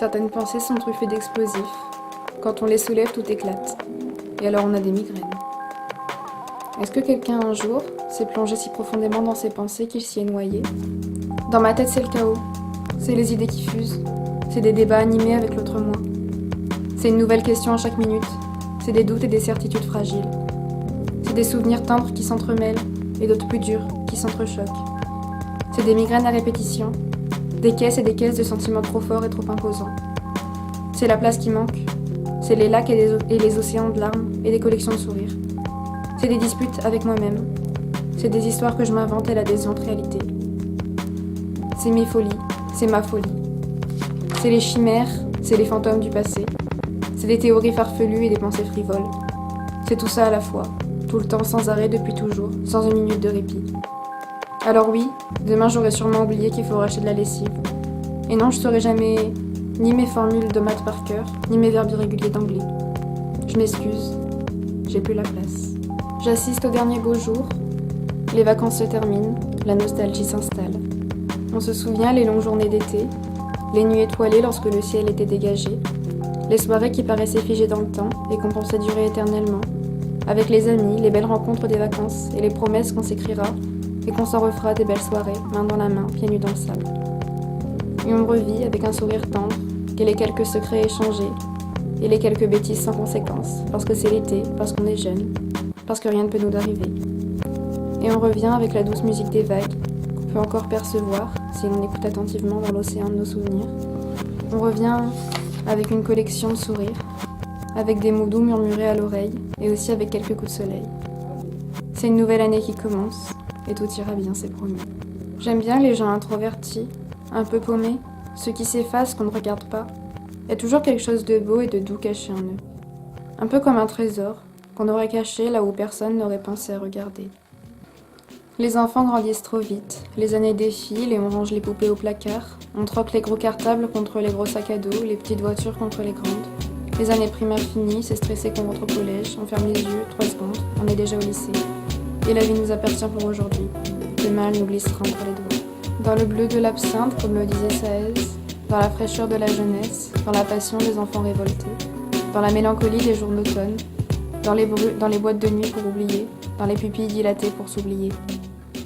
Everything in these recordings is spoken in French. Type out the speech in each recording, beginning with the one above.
Certaines pensées sont truffées d'explosifs. Quand on les soulève, tout éclate. Et alors on a des migraines. Est-ce que quelqu'un un jour s'est plongé si profondément dans ses pensées qu'il s'y est noyé? Dans ma tête, c'est le chaos. C'est les idées qui fusent. C'est des débats animés avec l'autre moi. C'est une nouvelle question à chaque minute. C'est des doutes et des certitudes fragiles. C'est des souvenirs tendres qui s'entremêlent et d'autres plus durs qui s'entrechoquent. C'est des migraines à répétition. Des caisses et des caisses de sentiments trop forts et trop imposants. C'est la place qui manque. C'est les lacs et les océans de larmes et des collections de sourires. C'est des disputes avec moi-même. C'est des histoires que je m'invente et la décevante réalité. C'est mes folies, c'est ma folie. C'est les chimères, c'est les fantômes du passé. C'est des théories farfelues et des pensées frivoles. C'est tout ça à la fois, tout le temps, sans arrêt, depuis toujours, sans une minute de répit. Alors oui, demain j'aurai sûrement oublié qu'il faut racheter de la lessive. Et non, je saurai jamais ni mes formules de maths par cœur, ni mes verbes irréguliers d'anglais. Je m'excuse, j'ai plus la place. J'assiste au dernier beau jour, les vacances se terminent, la nostalgie s'installe. On se souvient les longues journées d'été, les nuits étoilées lorsque le ciel était dégagé, les soirées qui paraissaient figées dans le temps et qu'on pensait durer éternellement, avec les amis, les belles rencontres des vacances et les promesses qu'on s'écrira et qu'on s'en refera des belles soirées, main dans la main, pieds nus dans le sable. Et on revit avec un sourire tendre, et les quelques secrets échangés, et les quelques bêtises sans conséquence, parce que c'est l'été, parce qu'on est jeune, parce que rien ne peut nous arriver. Et on revient avec la douce musique des vagues, qu'on peut encore percevoir, si l'on écoute attentivement dans l'océan de nos souvenirs. On revient avec une collection de sourires, avec des mots doux murmurés à l'oreille, et aussi avec quelques coups de soleil. C'est une nouvelle année qui commence, et tout ira bien, c'est promis. J'aime bien les gens introvertis, un peu paumés, ceux qui s'effacent, qu'on ne regarde pas. Il y a toujours quelque chose de beau et de doux caché en eux. Un peu comme un trésor, qu'on aurait caché là où personne n'aurait pensé à regarder. Les enfants grandissent trop vite, les années défilent et on range les poupées au placard, on troque les gros cartables contre les gros sacs à dos, les petites voitures contre les grandes. Les années primaires finies, c'est stressé qu'on rentre au collège, on ferme les yeux, 3 secondes, on est déjà au lycée. Et la vie nous appartient pour aujourd'hui. Demain, elle nous glissera entre les doigts. Dans le bleu de l'absinthe, comme le disait Saez, dans la fraîcheur de la jeunesse, dans la passion des enfants révoltés, dans la mélancolie des jours d'automne, dans les boîtes de nuit pour oublier, dans les pupilles dilatées pour s'oublier,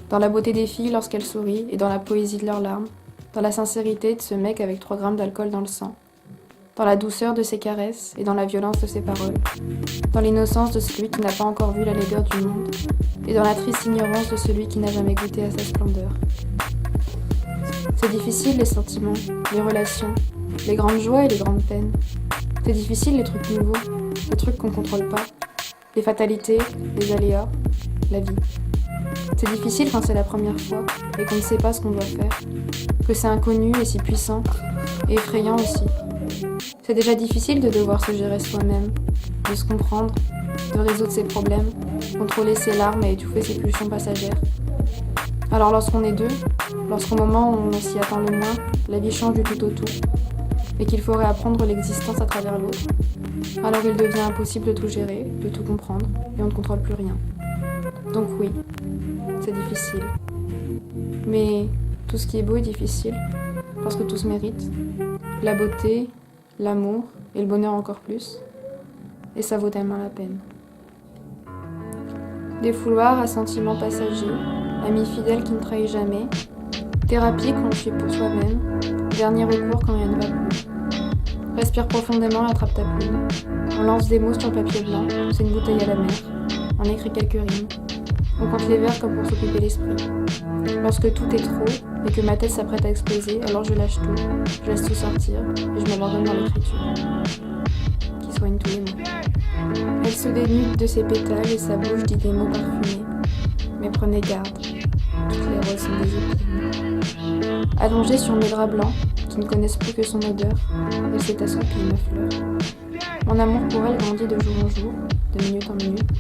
dans la beauté des filles lorsqu'elles sourient et dans la poésie de leurs larmes, dans la sincérité de ce mec avec 3 grammes d'alcool dans le sang, dans la douceur de ses caresses et dans la violence de ses paroles, dans l'innocence de celui qui n'a pas encore vu la laideur du monde, et dans la triste ignorance de celui qui n'a jamais goûté à sa splendeur. C'est difficile les sentiments, les relations, les grandes joies et les grandes peines. C'est difficile les trucs nouveaux, les trucs qu'on contrôle pas, les fatalités, les aléas, la vie. C'est difficile quand c'est la première fois et qu'on ne sait pas ce qu'on doit faire, que c'est inconnu et si puissant, et effrayant aussi. C'est déjà difficile de devoir se gérer soi-même, de se comprendre, de résoudre ses problèmes, contrôler ses larmes et étouffer ses pulsions passagères. Alors lorsqu'on est deux, lorsqu'au moment où on s'y attend le moins, la vie change du tout au tout, et qu'il faut réapprendre l'existence à travers l'autre, alors il devient impossible de tout gérer, de tout comprendre, et on ne contrôle plus rien. Donc oui, c'est difficile. Mais tout ce qui est beau est difficile, parce que tout se mérite. La beauté, l'amour, et le bonheur encore plus. Et ça vaut tellement la peine. Des fouloirs à sentiments passagers, amis fidèles qui ne trahissent jamais, thérapie qu'on suit pour soi-même, dernier recours quand rien ne va plus. Respire profondément, attrape ta plume. On lance des mots sur le papier blanc, c'est une bouteille à la mer. On écrit quelques rimes. On compte les vers comme pour s'occuper l'esprit. Lorsque tout est trop et que ma tête s'apprête à exploser, alors je lâche tout, je laisse tout sortir et je m'abandonne dans l'écriture, qui soigne tous les mots. Elle se dénude de ses pétales et sa bouche dit des mots parfumés. Mais prenez garde, toutes les roses sont des épines. Allongée sur mes draps blancs, qui ne connaissent plus que son odeur, elle s'est assoupie une fleur. Mon amour pour elle grandit de jour en jour, de minute en minute,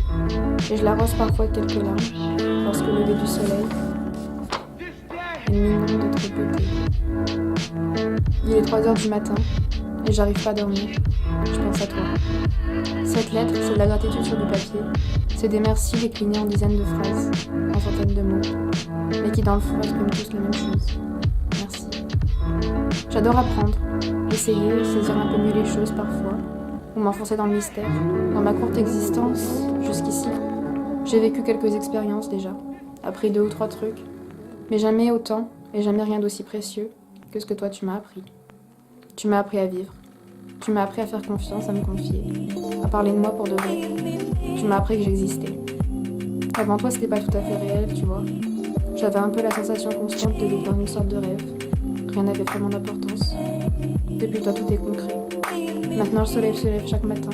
et je l'arrose parfois de quelques larmes, lorsque le lever du soleil, elle m'inonde de tripoter. Il est 3 heures du matin, et j'arrive pas à dormir, je pense à toi. Cette lettre, c'est de la gratitude sur du papier, c'est des merci déclinés en dizaines de phrases, en centaines de mots, mais qui dans le fond expriment tous la même chose. Merci. J'adore apprendre, essayer, saisir un peu mieux les choses parfois, ou m'enfoncer dans le mystère. Dans ma courte existence, jusqu'ici, j'ai vécu quelques expériences déjà, appris 2 ou 3 trucs, mais jamais autant et jamais rien d'aussi précieux que ce que toi tu m'as appris. Tu m'as appris à vivre, tu m'as appris à faire confiance, à me confier, à parler de moi pour de vrai. Tu m'as appris que j'existais. Avant toi, c'était pas tout à fait réel, tu vois. J'avais un peu la sensation constante de vivre dans une sorte de rêve. Rien n'avait vraiment d'importance. Depuis toi, tout est concret. Maintenant, le soleil se lève chaque matin.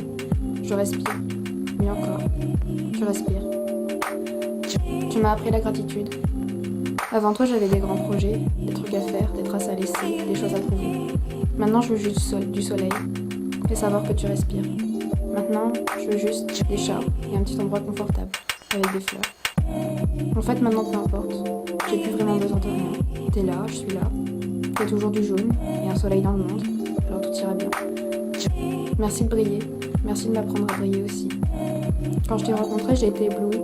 Je respire. Mieux encore. Tu respires. Tu m'as appris la gratitude. Avant toi, j'avais des grands projets, des trucs à faire, des traces à laisser, des choses à prouver. Maintenant, je veux juste du soleil et savoir que tu respires. Maintenant, je veux juste des chats et un petit endroit confortable, avec des fleurs. En fait, maintenant, peu importe. J'ai plus vraiment besoin de rien. T'es là, je suis là. T'as toujours du jaune et un soleil dans le monde, alors tout ira bien. Merci de briller. Merci de m'apprendre à briller aussi. Quand je t'ai rencontré, j'ai été éblouie.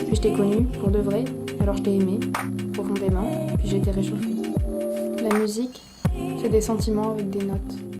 Puis je t'ai connue, pour de vrai, alors je t'ai aimé, profondément, puis j'ai été réchauffée. La musique, c'est des sentiments avec des notes.